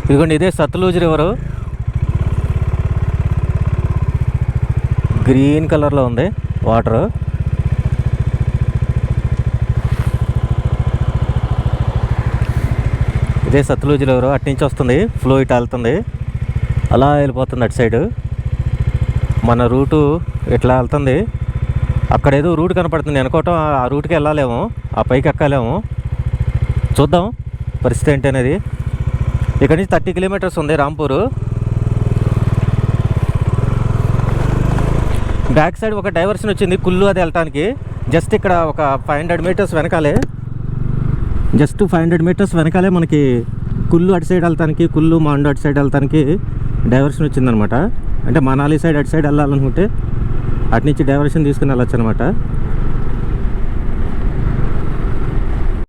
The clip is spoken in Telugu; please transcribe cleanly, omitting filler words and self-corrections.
ఇదిగోండి, ఇదే సత్లూజ్ రివరు. గ్రీన్ కలర్లో ఉంది వాటరు. ఇదే సత్లూజ్ రివరు. అటు నుంచి వస్తుంది ఫ్లో, ఇటు వెళ్తుంది, అలా వెళ్ళిపోతుంది అటు సైడు. మన రూటు ఇట్లా వెళ్తుంది. అక్కడ ఏదో రూట్ కనపడుతుంది అనుకోవటం, ఆ రూట్కి వెళ్ళాలేమో, ఆ పైకి ఎక్కాలేమో. చూద్దాం పరిస్థితి ఏంటి అనేది. ఇక్కడ నుంచి 30 కిలోమీటర్స్ ఉంది రాంపూరు. బ్యాక్ సైడ్ ఒక డైవర్షన్ వచ్చింది కుల్లు అది వెళ్ళటానికి. జస్ట్ ఇక్కడ ఒక 500 మీటర్స్ వెనకాలే, జస్ట్ 500 మీటర్స్ వెనకాలే మనకి కుల్లు అటు సైడ్ వెళ్తానికి, కుల్లు మాండు అటు సైడ్ వెళ్తానికి డైవర్షన్ వచ్చిందనమాట. అంటే మనాలి సైడ్ అటు సైడ్ వెళ్ళాలనుకుంటే అటు నుంచి డైవర్షన్ తీసుకుని వెళ్ళొచ్చు అనమాట.